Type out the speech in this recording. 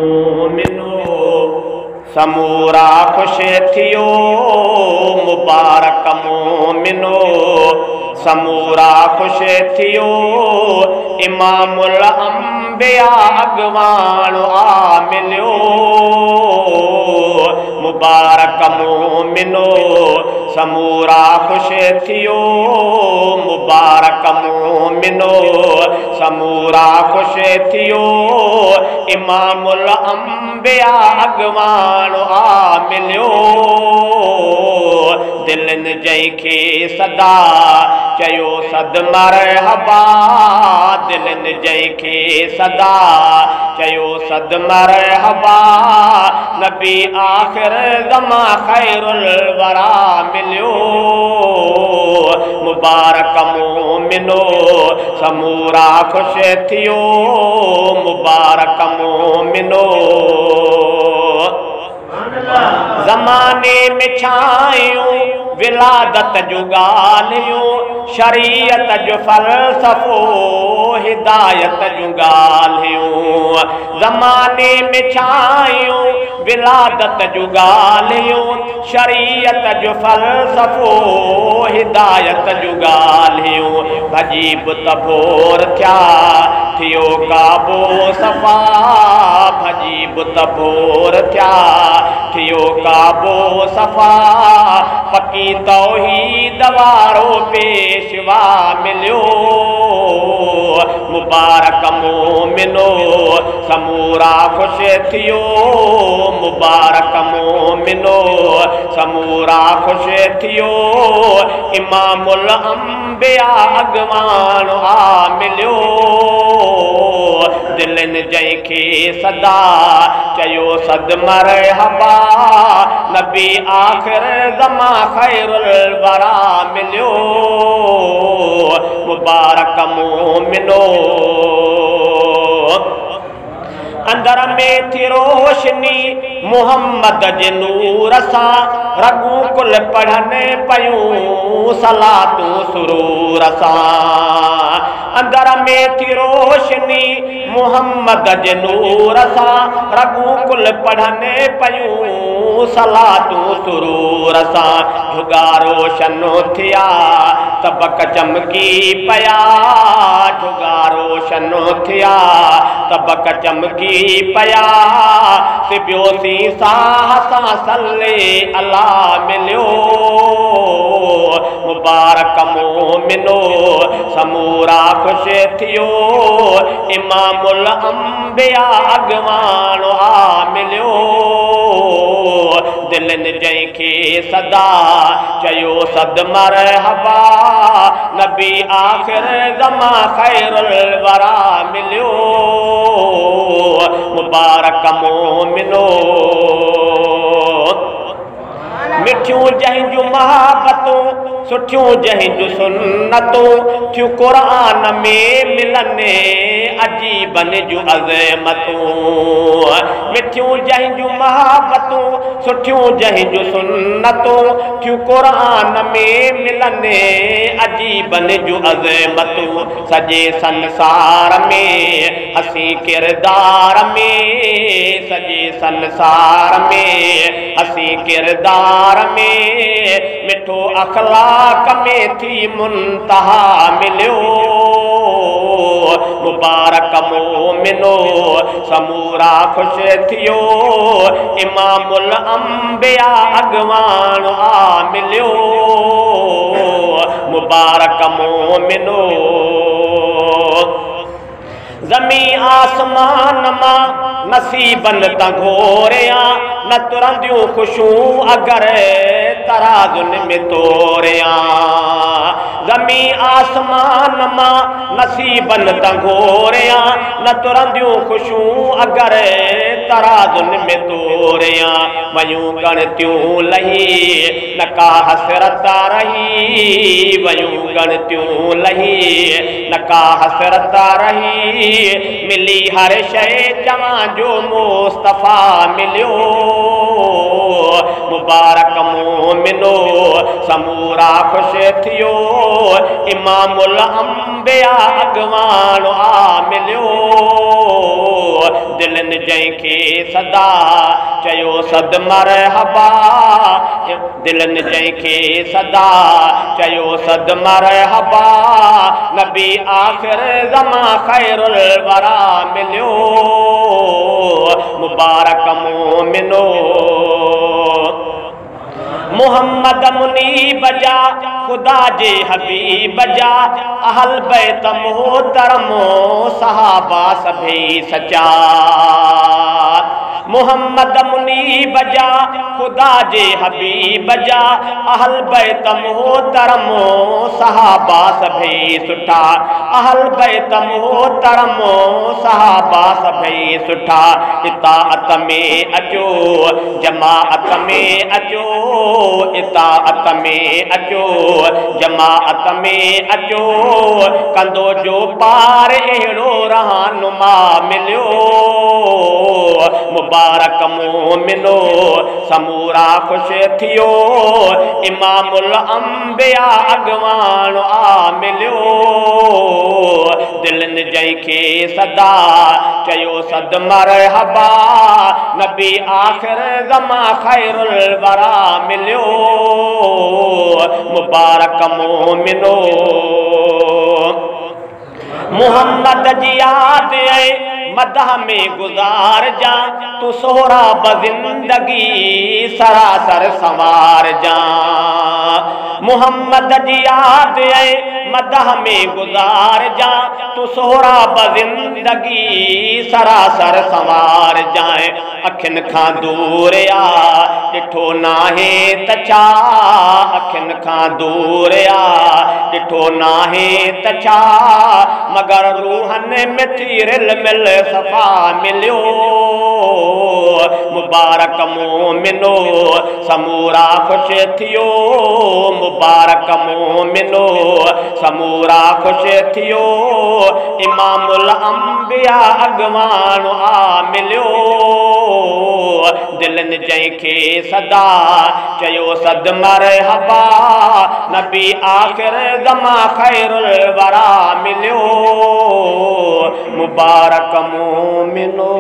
मोमिनो समूरा खुश थियो मुबारक मोमिनो समूरा खुश थियो इमामुल अंबिया अगवान आ मिलियो मुबारक मोमिनो समूरा खुश थियो मुबारक मोमिनो समूरा खुश थियो इमामुल अंबिया अगवान आ मिलियो दिलन जैखे सदा चयो सद मरहबा दिलन जैखे सदा चयो सद मरहबा नबी आखिर ज़मा खैरुल वरा मिलियो मुबारक मोमिनो समूरा खुश थियो मुबारक मोमिनो ज़माने में छायूं विलादत जो ॻाल्हियूं शरीयत जो फ़लसफ़ो हिदायत जो ॻाल्हियूं ज़माने में छायूं विलादत जो ॻाल्हियूं शरीयत जो फ़लसफ़ो हिदायत जो ॻाल्हियूं भॼी बुत भोर थिया थियो काबो सफ़ा भॼी बुत भोर थिया थियो काबो सफ़ा पकी तौहीद वारो पेशवा मिलियो मुबारक मोमिनो समूरा खुश थियो मुबारक मोमिनो समूरा खुश थियो इमामुल अंबिया अगवान आ मिलियो दिलन जैखे सदा चयो सद मरहबा नबी आखिर ज़मा खैरुल वरा मिलियो मुबारक मोमिनो अंदर में थी रोशनी मुहम्मद जे नूर सां रगू कुल पढ़ने पयूं सलातूं सुरूर सां अंदर में थी रोशनी मुहम्मद जे नूर सां रगू कुल पढ़ने पयूं सलातूं सुरूर सां जुगा रोशन थिया तबक चमकी पया जुगा रोशन थिया तबक चमकी पया सिबियो सी साह सां सल्ले अला मिलियो मुबारक मोमिनो समूरा खुश थियो इमामुल अंबिया अगवान आ मिलियो दिलन जैखे सदा चयो सद मरहबा नबी आखिर ज़मा खैरुल वरा मिलियो मुबारक मोमिनो मिठियूं जंहिंजूं महाबतूं सुठियूं जंहिंजूं सुन्नतूं थियूं क़ुरान में मिलने अजीबन जूं अज़मतूं मिठियूं जंहिंजूं महाबतूं सुठियूं जंहिंजूं सुन्नतूं थियूं क़ुरान में मिलने अजीबन जूं अज़मतूं सॼे संसार में हसी किरदार में सॼे संसार में हसी किरदार में मिठो अखलाक में थी मुंतहा मिलियो मुबारक मोमिनो समूरा खुश थियो इमामुल अंबिया अगवान आ मिलियो मुबारक मोमिनो ज़मी आसमान मां नसीबन तां घोरिया न तुरंदियूं खुशूं अगर तराजुन में तोरिया ज़मी आसमान मां नसीबन तां घोरिया न तुरंदियूं खुशूं अगर तराजुन में तोरिया वयूं गणतियूं लही न का हसरत रही वयूं गणतियूं लही न का हसरत रही मिली हर शइ चवां जो मुस्तफ़ा मिलियो मुबारक मोमिनो समूरा खुश थियो इमामुल अंबिया अगवान आ मिलियो दिलनि जंहिंखे सदा चयो सद मरहबा दिलनि जंहिंखे सदा चयो सद मरहबा नबी आखिर ज़मा खैरुल वरा मिलियो मुबारक मोमिनो मोहम्मद मुनीब जा खुदा जे हबीब जा अहल बैत मोहतरमो सहाबा सभई सचा मोहम्मद मुनीब जा खुदा जे हबीब जा अहल बैत मोहतरमो सहाबा सभई सुठा अहल बैत मोहतरमो सहाबा सभई सुठा इताअत में अचो जमाअत में अचो इताअत में अचो जमाअत में अचो कंदो जो पार अहिड़ो रहनुमा मिलियो मुबारक मोमिनो समूरा खुश थियो इमामुल अंबिया अगवान आ मिलियो दिलनि जंहिंखे सदा चयो सद मरहबा नबी आखिर ज़मा खैरुल वरा मिलियो मुबारक मोमिनो मोहम्मद जी याद मदह में गुजार जा तू सोहरा बजिंदगी सरासर संवार जा मोहम्मद जी याद मदह में गुजार जा तू सोहरा बजिंदगी सरासर संवार जाए अखिन खां दूर आ ॾिठो नाहे त छा अखिन खां दूर आ ॾिठो नाहे त छा मगर रूहनि में तीरिल मिल सफ़ा मिलियो मुबारक मोमिनो समूरा खुश थियो मुबारक मोमिनो समूरा खुश थियो इमामुल अंबिया अगवान आ मिलियो दिलनि जंहिंखे सदा चयो सद मरहबा नबी आखिर ज़मा खैरुल वरा मिलियो मुबारक मोमिनो।